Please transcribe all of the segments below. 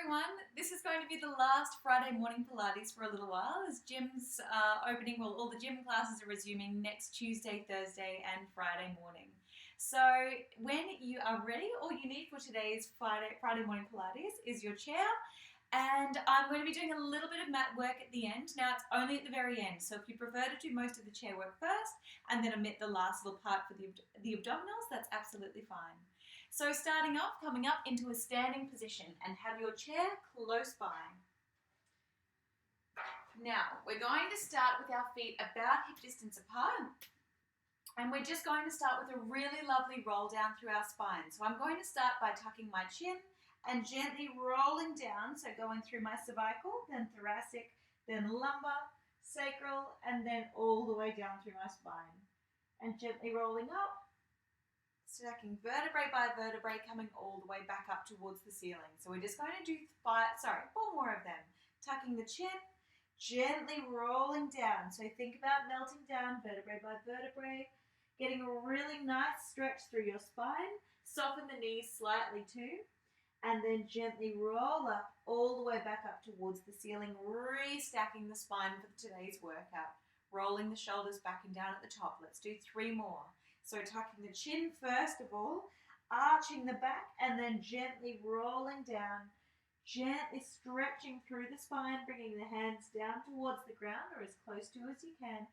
everyone. This is going to be the last Friday morning Pilates for a little while as gyms are opening. Well, all the gym classes are resuming next Tuesday, Thursday and Friday morning. So when you are ready, all you need for today's Friday morning Pilates is your chair, and I'm going to be doing a little bit of mat work at the end. Now it's only at the very end, so if you prefer to do most of the chair work first and then omit the last little part for the abdominals, that's absolutely fine. So starting off, coming up into a standing position and have your chair close by. Now, we're going to start with our feet about hip distance apart. And we're just going to start with a really lovely roll down through our spine. So I'm going to start by tucking my chin and gently rolling down. So going through my cervical, then thoracic, then lumbar, sacral, and then all the way down through my spine. And gently rolling up. Stacking vertebrae by vertebrae, coming all the way back up towards the ceiling. So we're just going to do four more of them. Tucking the chin, gently rolling down. So think about melting down vertebrae by vertebrae, getting a really nice stretch through your spine. Soften the knees slightly too, and then gently roll up all the way back up towards the ceiling, restacking the spine for today's workout. Rolling the shoulders back and down at the top. Let's do 3 more. So tucking the chin first of all, arching the back, and then gently rolling down, gently stretching through the spine, bringing the hands down towards the ground or as close to as you can,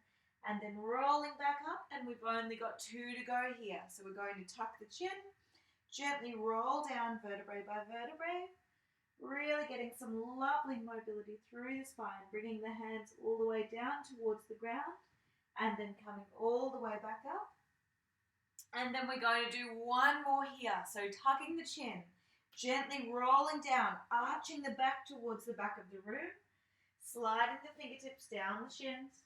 and then rolling back up, and we've only got 2 to go here. So we're going to tuck the chin, gently roll down vertebrae by vertebrae, really getting some lovely mobility through the spine, bringing the hands all the way down towards the ground, and then coming all the way back up. And then we're going to do 1 more here. So tucking the chin, gently rolling down, arching the back towards the back of the room, sliding the fingertips down the shins,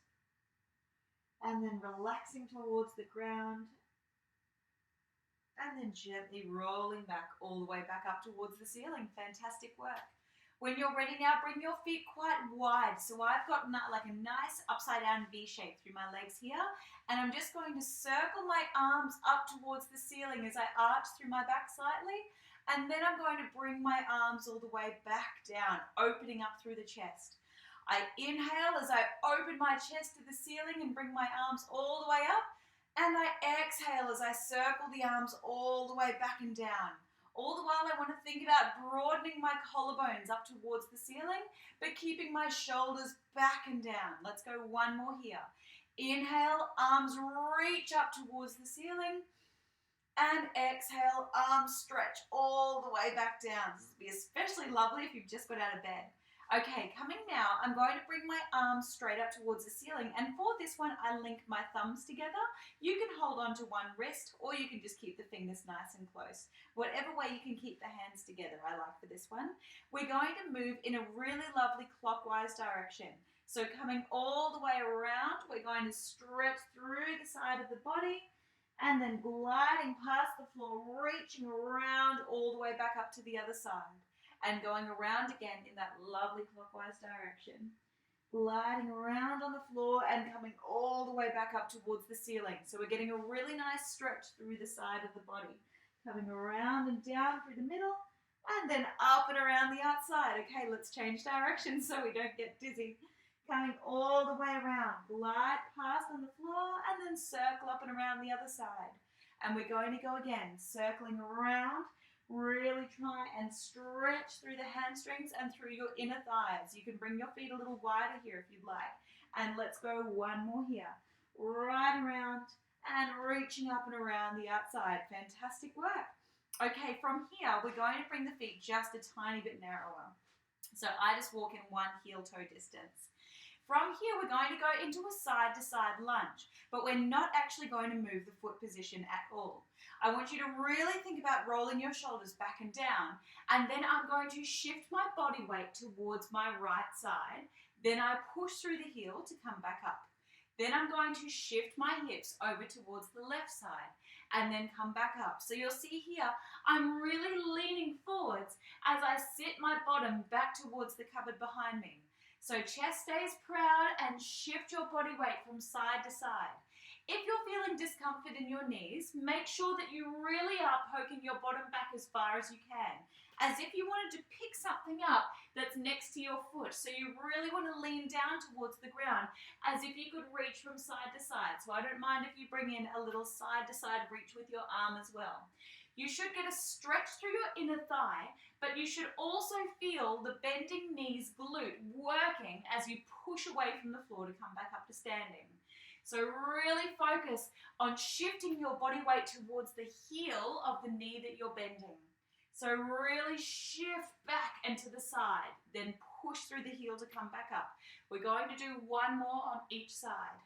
and then relaxing towards the ground, and then gently rolling back all the way back up towards the ceiling. Fantastic work. When you're ready now, bring your feet quite wide. So I've got like a nice upside down V shape through my legs here. And I'm just going to circle my arms up towards the ceiling as I arch through my back slightly. And then I'm going to bring my arms all the way back down, opening up through the chest. I inhale as I open my chest to the ceiling and bring my arms all the way up. And I exhale as I circle the arms all the way back and down. All the while I want to think about broadening my collarbones up towards the ceiling, but keeping my shoulders back and down. Let's go 1 more here. Inhale, arms reach up towards the ceiling. And exhale, arms stretch all the way back down. This will be especially lovely if you've just got out of bed. Okay, coming now, I'm going to bring my arms straight up towards the ceiling. And for this one, I link my thumbs together. You can hold on to one wrist, or you can just keep the fingers nice and close. Whatever way you can keep the hands together, I like for this one. We're going to move in a really lovely clockwise direction. So coming all the way around, we're going to stretch through the side of the body, and then gliding past the floor, reaching around all the way back up to the other side. And going around again in that lovely clockwise direction. Gliding around on the floor and coming all the way back up towards the ceiling. So we're getting a really nice stretch through the side of the body. Coming around and down through the middle, and then up and around the outside. Okay, let's change direction so we don't get dizzy. Coming all the way around. Glide past on the floor and then circle up and around the other side. And we're going to go again, circling around. Really try and stretch through the hamstrings and through your inner thighs. You can bring your feet a little wider here if you'd like. And let's go 1 more here. Right around and reaching up and around the outside. Fantastic work. Okay, from here, we're going to bring the feet just a tiny bit narrower. So I just walk in 1 heel-toe distance. From here, we're going to go into a side-to-side lunge, but we're not actually going to move the foot position at all. I want you to really think about rolling your shoulders back and down, and then I'm going to shift my body weight towards my right side. Then I push through the heel to come back up. Then I'm going to shift my hips over towards the left side and then come back up. So you'll see here, I'm really leaning forwards as I sit my bottom back towards the cupboard behind me. So chest stays proud and shift your body weight from side to side. If you're feeling discomfort in your knees, make sure that you really are poking your bottom back as far as you can as if you wanted to pick something up that's next to your foot. So you really want to lean down towards the ground as if you could reach from side to side. So I don't mind if you bring in a little side to side reach with your arm as well. You should get a stretch through your inner thigh, but you should also feel the bending knees glute working as you push away from the floor to come back up to standing. So really focus on shifting your body weight towards the heel of the knee that you're bending. So really shift back and to the side, then push through the heel to come back up. We're going to do one more on each side.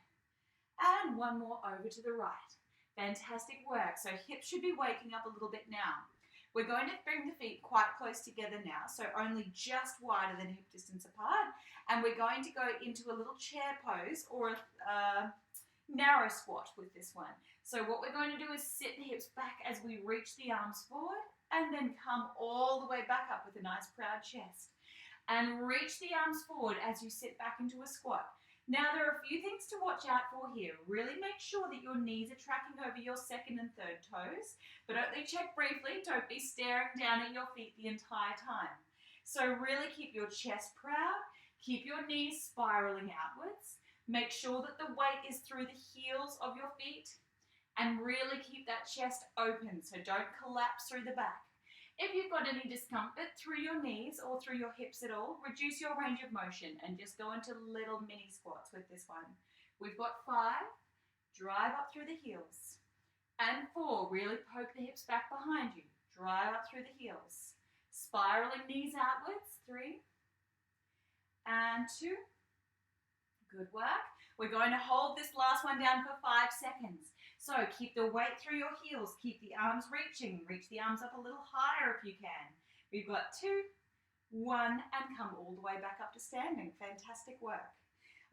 And one more over to the right. Fantastic work. So hips should be waking up a little bit now. We're going to bring the feet quite close together now, so only just wider than hip distance apart. And we're going to go into a little chair pose or a narrow squat with this one. So what we're going to do is sit the hips back as we reach the arms forward and then come all the way back up with a nice proud chest. And reach the arms forward as you sit back into a squat. Now there are a few things to watch out for here. Really make sure that your knees are tracking over your second and third toes, but only check briefly. Don't be staring down at your feet the entire time. So really keep your chest proud, keep your knees spiraling outwards, make sure that the weight is through the heels of your feet, and really keep that chest open, so don't collapse through the back. If you've got any discomfort through your knees or through your hips at all, reduce your range of motion and just go into little mini squats with this one. We've got 5, drive up through the heels. And 4, really poke the hips back behind you. Drive up through the heels. Spiraling knees outwards, 3. And 2. Good work. We're going to hold this last one down for 5 seconds. So keep the weight through your heels. Keep the arms reaching. Reach the arms up a little higher if you can. We've got 2, 1, and come all the way back up to standing. Fantastic work.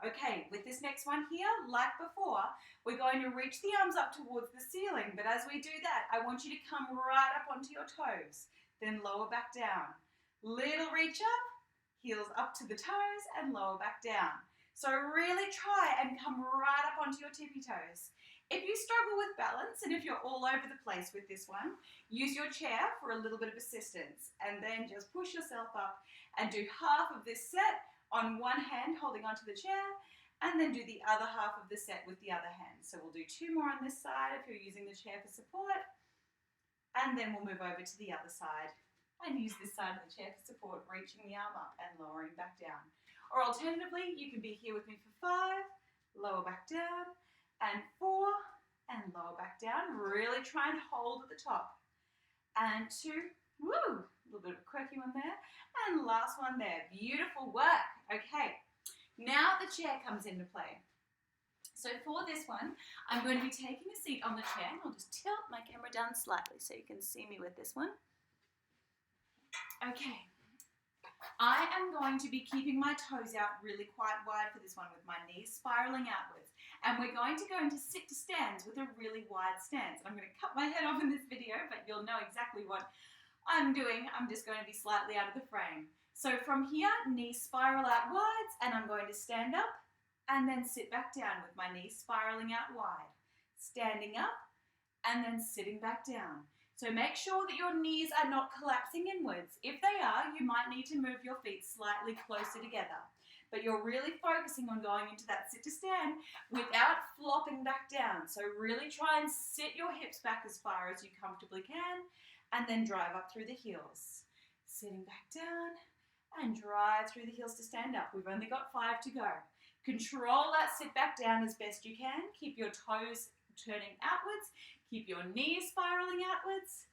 Okay, with this next one here, like before, we're going to reach the arms up towards the ceiling. But as we do that, I want you to come right up onto your toes. Then lower back down. Little reach up, heels up to the toes, and lower back down. So really try and come right up onto your tippy toes. If you struggle with balance and if you're all over the place with this one, use your chair for a little bit of assistance and then just push yourself up and do half of this set on one hand holding onto the chair and then do the other half of the set with the other hand. So we'll do 2 more on this side if you're using the chair for support, and then we'll move over to the other side and use this side of the chair for support, reaching the arm up and lowering back down. Or alternatively, you can be here with me for 5, lower back down, and 4, and lower back down. Really try and hold at the top. And 2, woo, a little bit of a quirky one there. And last one there. Beautiful work. Okay, now the chair comes into play. So for this one, I'm going to be taking a seat on the chair. I'll just tilt my camera down slightly so you can see me with this one. Okay. I am going to be keeping my toes out really quite wide for this one with my knees spiraling outwards. And we're going to go into sit to stands with a really wide stance. I'm going to cut my head off in this video, but you'll know exactly what I'm doing. I'm just going to be slightly out of the frame. So from here, knees spiral out wide, and I'm going to stand up and then sit back down with my knees spiraling out wide. Standing up and then sitting back down. So make sure that your knees are not collapsing inwards. If they are, you might need to move your feet slightly closer together. But you're really focusing on going into that sit to stand without flopping back down. So really try and sit your hips back as far as you comfortably can and then drive up through the heels. Sitting back down and drive through the heels to stand up. We've only got 5 to go. Control that sit back down as best you can. Keep your toes turning outwards. Keep your knees spiraling outwards.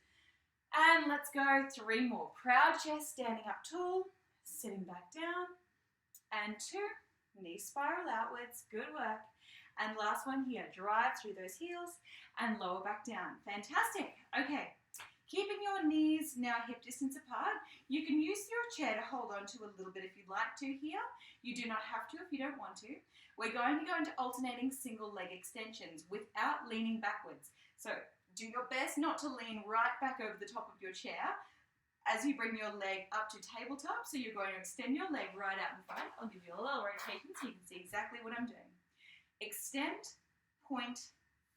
And let's go 3 more. Proud chest, standing up tall, sitting back down. And 2, knees spiral outwards. Good work. And last one here. Drive through those heels and lower back down. Fantastic. Okay. Keeping your knees now hip distance apart. You can use your chair to hold on to a little bit if you'd like to here. You do not have to if you don't want to. We're going to go into alternating single leg extensions without leaning backwards. So do your best not to lean right back over the top of your chair as you bring your leg up to tabletop. So you're going to extend your leg right out in front. I'll give you a little rotation so you can see exactly what I'm doing. Extend, point,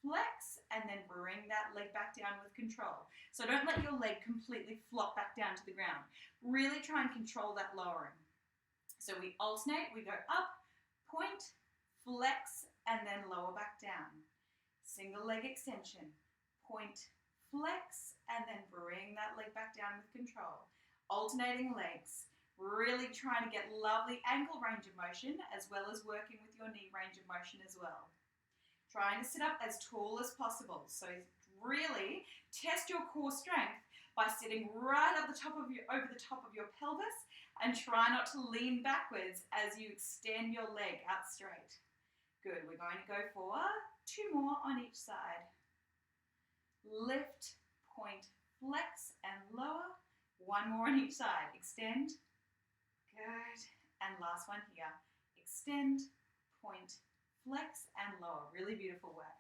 flex, and then bring that leg back down with control. So don't let your leg completely flop back down to the ground. Really try and control that lowering. So we alternate, we go up, point, flex, and then lower back down. Single leg extension, point, flex, and then bring that leg back down with control. Alternating legs, really trying to get lovely ankle range of motion as well as working with your knee range of motion as well. Trying to sit up as tall as possible. So really test your core strength by sitting right up the top of over the top of your pelvis, and try not to lean backwards as you extend your leg out straight. Good, we're going to go for 2 more on each side. Lift, point, flex, and lower. 1 more on each side. Extend. Good. And last one here. Extend, point, flex, and lower. Really beautiful work.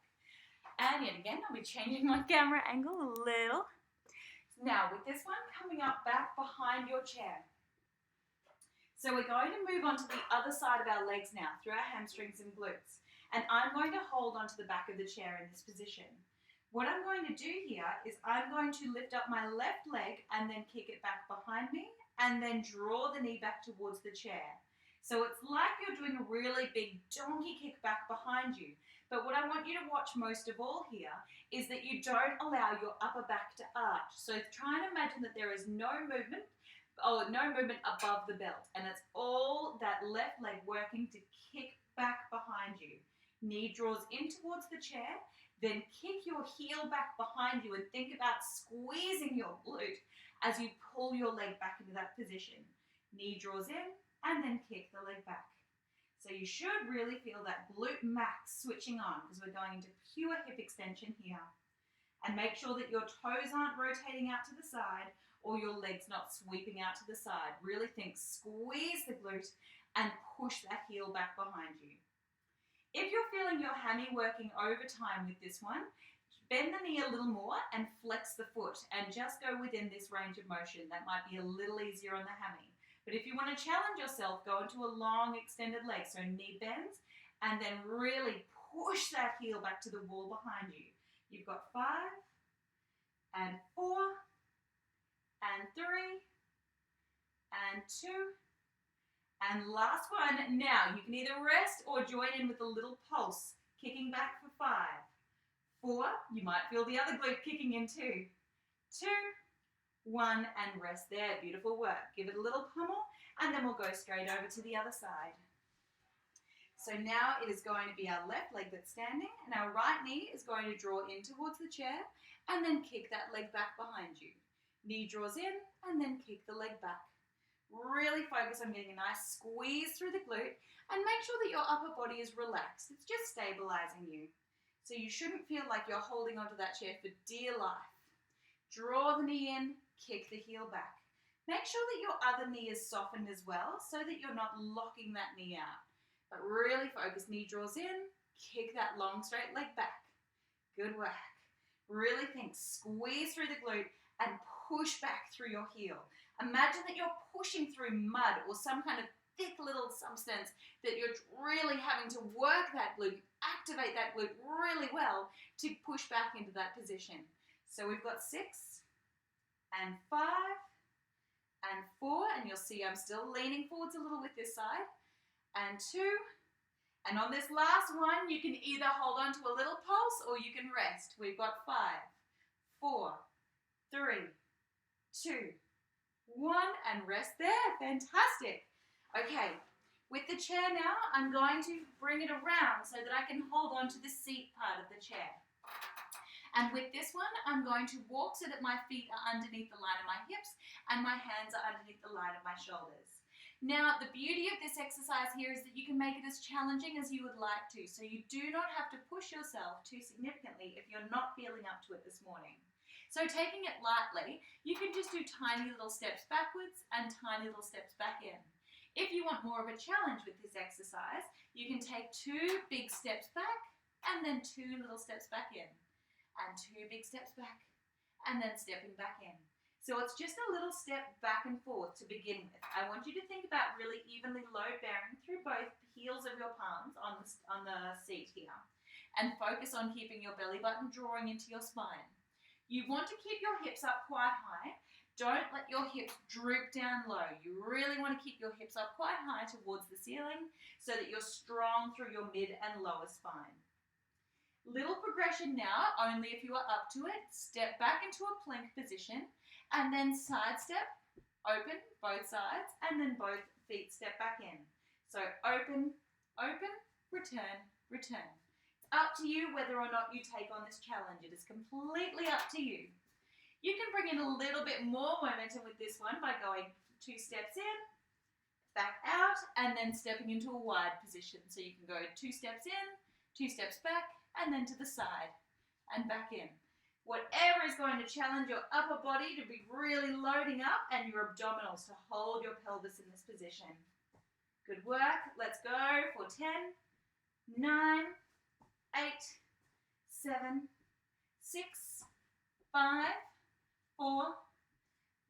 And yet again, I'll be changing my camera angle a little. Now, with this one coming up back behind your chair. So we're going to move on to the other side of our legs now, through our hamstrings and glutes. And I'm going to hold onto the back of the chair in this position. What I'm going to do here is I'm going to lift up my left leg and then kick it back behind me, and then draw the knee back towards the chair. So it's like you're doing a really big donkey kick back behind you. But what I want you to watch most of all here is that you don't allow your upper back to arch. So try and imagine that there is no movement above the belt, and it's all that left leg working to kick back behind you. Knee draws in towards the chair, then kick your heel back behind you and think about squeezing your glute as you pull your leg back into that position. Knee draws in and then kick the leg back. So you should really feel that glute max switching on, because we're going into pure hip extension here. And make sure that your toes aren't rotating out to the side or your legs not sweeping out to the side. Really think, squeeze the glute and push that heel back behind you. If you're feeling your hammy working overtime with this one, bend the knee a little more and flex the foot and just go within this range of motion. That might be a little easier on the hammy. But if you want to challenge yourself, go into a long extended leg, so knee bends, and then really push that heel back to the wall behind you. You've got 5, and 4, and 3, and 2, and last one. Now, you can either rest or join in with a little pulse, kicking back for 5, 4, you might feel the other glute kicking in 2, 2, 1, and rest there. Beautiful work. Give it a little pummel, and then we'll go straight over to the other side. So now it is going to be our left leg that's standing, and our right knee is going to draw in towards the chair, and then kick that leg back behind you. Knee draws in, and then kick the leg back. Really focus on getting a nice squeeze through the glute, and make sure that your upper body is relaxed. It's just stabilizing you. So you shouldn't feel like you're holding onto that chair for dear life. Draw the knee in, kick the heel back. Make sure that your other knee is softened as well, so that you're not locking that knee out. But really focus, knee draws in, kick that long straight leg back. Good work. Really think, squeeze through the glute and push back through your heel. Imagine that you're pushing through mud or some kind of thick little substance that you're really having to work that glute, activate that glute really well to push back into that position. So we've got 6, and 5, and 4, and you'll see I'm still leaning forwards a little with this side, and 2, and on this last one, you can either hold on to a little pulse or you can rest. We've got 5, 4, 3, 2, 1, and rest there. Fantastic. Okay, with the chair now, I'm going to bring it around so that I can hold on to the seat part of the chair. And with this one, I'm going to walk so that my feet are underneath the line of my hips and my hands are underneath the line of my shoulders. Now, the beauty of this exercise here is that you can make it as challenging as you would like to, so you do not have to push yourself too significantly if you're not feeling up to it this morning. So taking it lightly, you can just do tiny little steps backwards and tiny little steps back in. If you want more of a challenge with this exercise, you can take 2 big steps back and then 2 little steps back in, and 2 big steps back and then stepping back in. So it's just a little step back and forth to begin with. I want you to think about really evenly load bearing through both heels of your palms on the seat here. and focus on keeping your belly button drawing into your spine. You want to keep your hips up quite high. Don't let your hips droop down low. You really want to keep your hips up quite high towards the ceiling so that you're strong through your mid and lower spine. Little progression now, only if you are up to it. Step back into a plank position and then side step, open both sides, and then both feet step back in. So open, open, return, return. It's up to you whether or not you take on this challenge. It is completely up to you. You can bring in a little bit more momentum with this one by going 2 steps in, back out, and then stepping into a wide position. So you can go 2 steps in, 2 steps back, and then to the side and back in. Whatever is going to challenge your upper body to be really loading up and your abdominals to hold your pelvis in this position. Good work. Let's go for 10, 9, 8, 7, 6, 5, 4,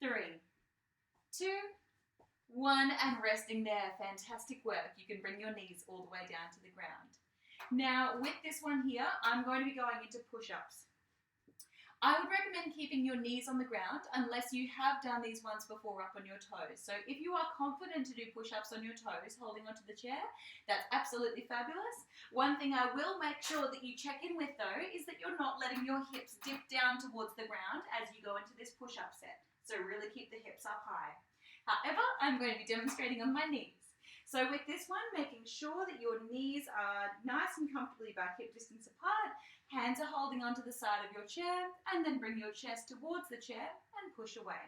3, 2, 1, and resting there. Fantastic work. You can bring your knees all the way down to the ground. Now, with this one here, I'm going to be going into push-ups. I would recommend keeping your knees on the ground unless you have done these ones before up on your toes. So if you are confident to do push-ups on your toes, holding onto the chair, that's absolutely fabulous. One thing I will make sure that you check in with though is that you're not letting your hips dip down towards the ground as you go into this push-up set. So really keep the hips up high. However, I'm going to be demonstrating on my knees. So with this one, making sure that your knees are nice and comfortably about hip distance apart, hands are holding onto the side of your chair, and then bring your chest towards the chair and push away.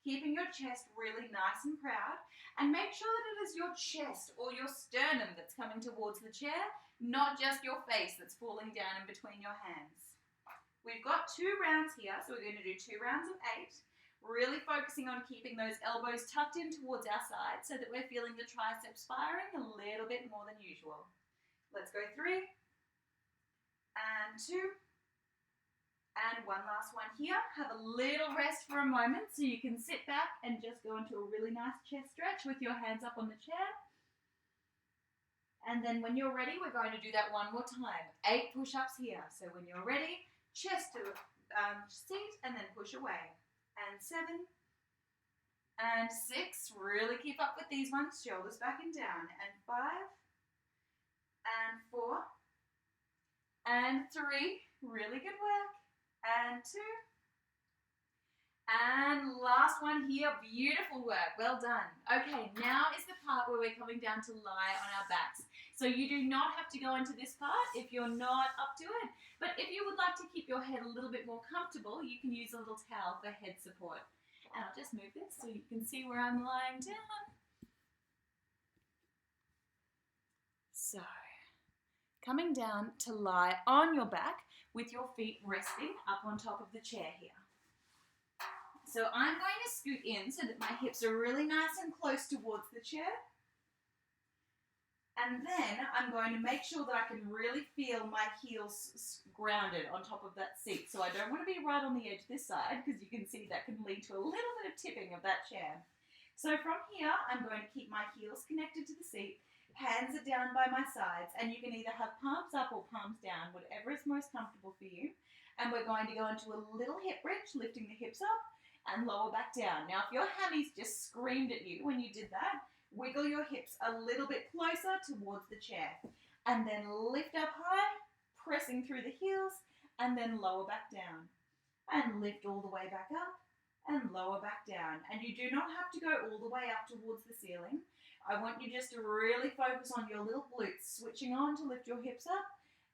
Keeping your chest really nice and proud, and make sure that it is your chest or your sternum that's coming towards the chair, not just your face that's falling down in between your hands. We've got 2 rounds here, so we're going to do 2 rounds of 8. Really focusing on keeping those elbows tucked in towards our side so that we're feeling the triceps firing a little bit more than usual. Let's go 3, and 2, and one last one here. Have a little rest for a moment so you can sit back and just go into a really nice chest stretch with your hands up on the chair. And then when you're ready, we're going to do that one more time. 8 push-ups here. So when you're ready, chest to seat and then push away. And 7, and 6, really keep up with these ones, shoulders back and down, and 5, and 4, and 3, really good work, and 2, and last one here, beautiful work, well done. Okay, now is the part where we're coming down to lie on our backs. So you do not have to go into this part if you're not up to it, but if you would like to keep your head a little bit more comfortable, you can use a little towel for head support. And I'll just move this so you can see where I'm lying down. So, coming down to lie on your back with your feet resting up on top of the chair here. So I'm going to scoot in so that my hips are really nice and close towards the chair. And then I'm going to make sure that I can really feel my heels grounded on top of that seat. So I don't want to be right on the edge this side because you can see that can lead to a little bit of tipping of that chair. So from here, I'm going to keep my heels connected to the seat. Hands are down by my sides, and you can either have palms up or palms down, whatever is most comfortable for you. And we're going to go into a little hip bridge, lifting the hips up and lower back down. Now, if your hammies just screamed at you when you did that, wiggle your hips a little bit closer towards the chair. And then lift up high, pressing through the heels, and then lower back down. And lift all the way back up, and lower back down. And you do not have to go all the way up towards the ceiling. I want you just to really focus on your little glutes, switching on to lift your hips up,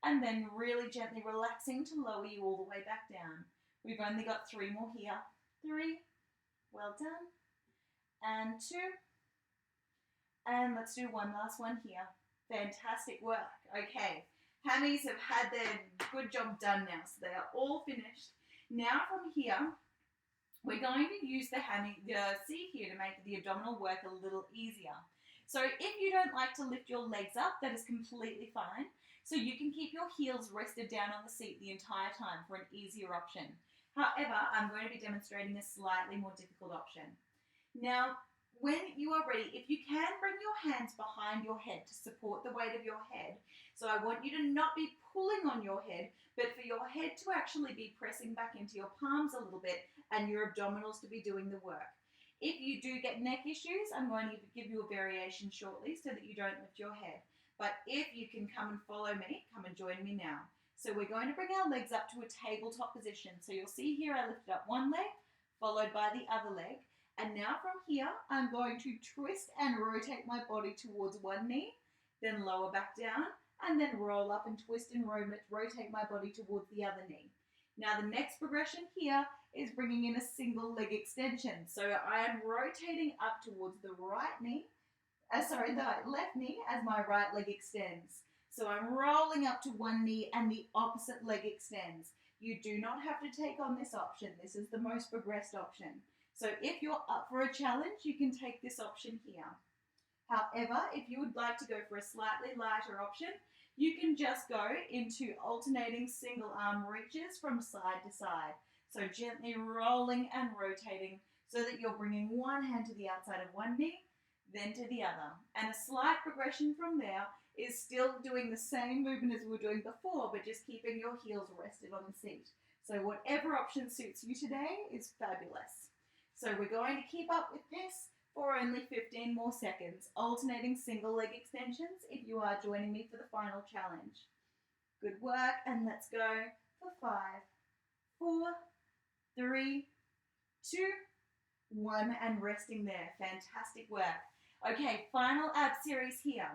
and then really gently relaxing to lower you all the way back down. We've only got 3 more here. 3, well done, and 2, and let's do one last one here. Fantastic work. Okay, hammies have had their good job done now, so they are all finished. Now from here, we're going to use the seat here to make the abdominal work a little easier. So if you don't like to lift your legs up, that is completely fine. So you can keep your heels rested down on the seat the entire time for an easier option. However, I'm going to be demonstrating a slightly more difficult option. Now, when you are ready, if you can, bring your hands behind your head to support the weight of your head. So I want you to not be pulling on your head, but for your head to actually be pressing back into your palms a little bit and your abdominals to be doing the work. If you do get neck issues, I'm going to give you a variation shortly so that you don't lift your head. But if you can come and follow me, come and join me now. So we're going to bring our legs up to a tabletop position. So you'll see here I lifted up one leg, followed by the other leg. And now from here, I'm going to twist and rotate my body towards one knee, then lower back down, and then roll up and twist and rotate my body towards the other knee. Now the next progression here is bringing in a single leg extension. So I am rotating up towards the right knee, the left knee as my right leg extends. So I'm rolling up to one knee and the opposite leg extends. You do not have to take on this option. This is the most progressed option. So if you're up for a challenge, you can take this option here. However, if you would like to go for a slightly lighter option, you can just go into alternating single arm reaches from side to side. So gently rolling and rotating so that you're bringing one hand to the outside of one knee, then to the other. And a slight progression from there is still doing the same movement as we were doing before, but just keeping your heels rested on the seat. So whatever option suits you today is fabulous. So we're going to keep up with this for only 15 more seconds, alternating single leg extensions if you are joining me for the final challenge. Good work, and let's go for 5, 4, 3, 2, 1, and resting there. Fantastic work. Okay, final ab series here.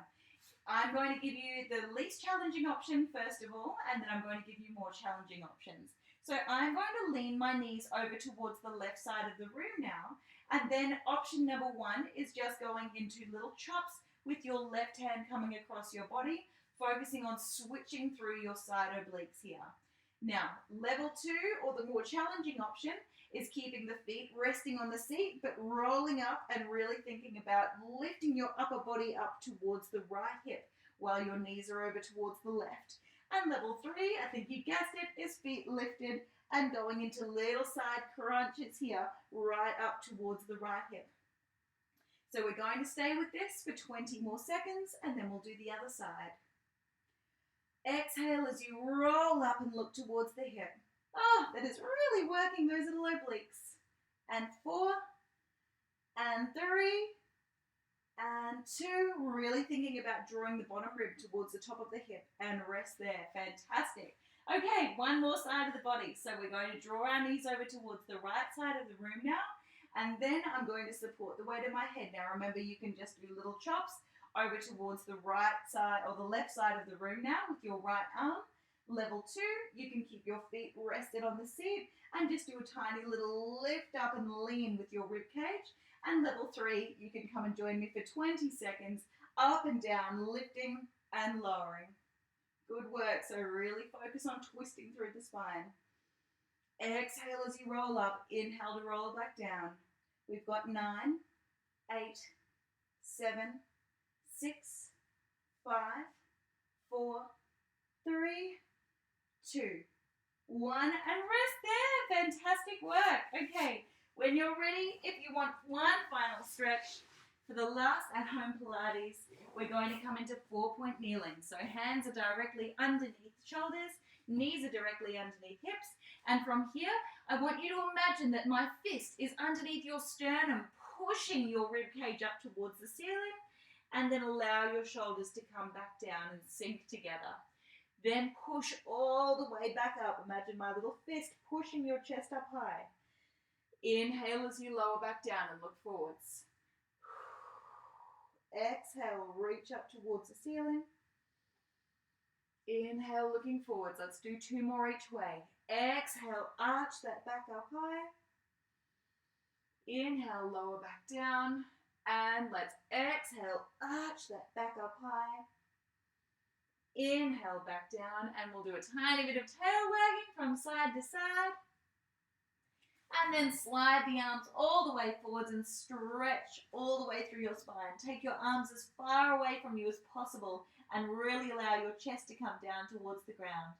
I'm going to give you the least challenging option first of all, and then I'm going to give you more challenging options. So I'm going to lean my knees over towards the left side of the room now, and then option number 1 is just going into little chops with your left hand coming across your body, focusing on switching through your side obliques here. Now, level 2, or the more challenging option, is keeping the feet resting on the seat, but rolling up and really thinking about lifting your upper body up towards the right hip while your knees are over towards the left. And level 3, I think you guessed it, is feet lifted and going into little side crunches here, right up towards the right hip. So we're going to stay with this for 20 more seconds, and then we'll do the other side. Exhale as you roll up and look towards the hip. Oh, that is really working those little obliques. And 4, and 3, and 2. Really thinking about drawing the bottom rib towards the top of the hip and rest there. Fantastic. Okay, one more side of the body. So we're going to draw our knees over towards the right side of the room now. And then I'm going to support the weight of my head. Now remember, you can just do little chops over towards the right side or the left side of the room now with your right arm. Level 2, you can keep your feet rested on the seat and just do a tiny little lift up and lean with your rib cage. And level 3, you can come and join me for 20 seconds, up and down, lifting and lowering. Good work. So really focus on twisting through the spine. Exhale as you roll up. Inhale to roll back down. We've got 9, 8, 7, 6, 5, 4, 3, 2, 1, and rest there. Fantastic work. Okay, when you're ready, if you want one final stretch for the last at-home Pilates, we're going to come into 4-point kneeling. So hands are directly underneath shoulders, knees are directly underneath hips, and from here, I want you to imagine that my fist is underneath your sternum, pushing your rib cage up towards the ceiling, and then allow your shoulders to come back down and sink together. Then push all the way back up. Imagine my little fist pushing your chest up high. Inhale as you lower back down and look forwards. Exhale, reach up towards the ceiling. Inhale, looking forwards. Let's do 2 more each way. Exhale, arch that back up high. Inhale, lower back down. And let's exhale, arch that back up high. Inhale, back down, and we'll do a tiny bit of tail wagging from side to side. And then slide the arms all the way forwards and stretch all the way through your spine. Take your arms as far away from you as possible and really allow your chest to come down towards the ground.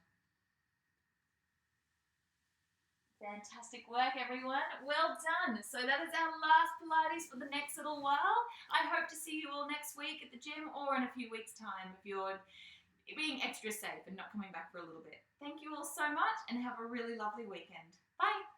Fantastic work, everyone. Well done. So that is our last Pilates for the next little while. I hope to see you all next week at the gym or in a few weeks' time if you're being extra safe and not coming back for a little bit. Thank you all so much and have a really lovely weekend. Bye.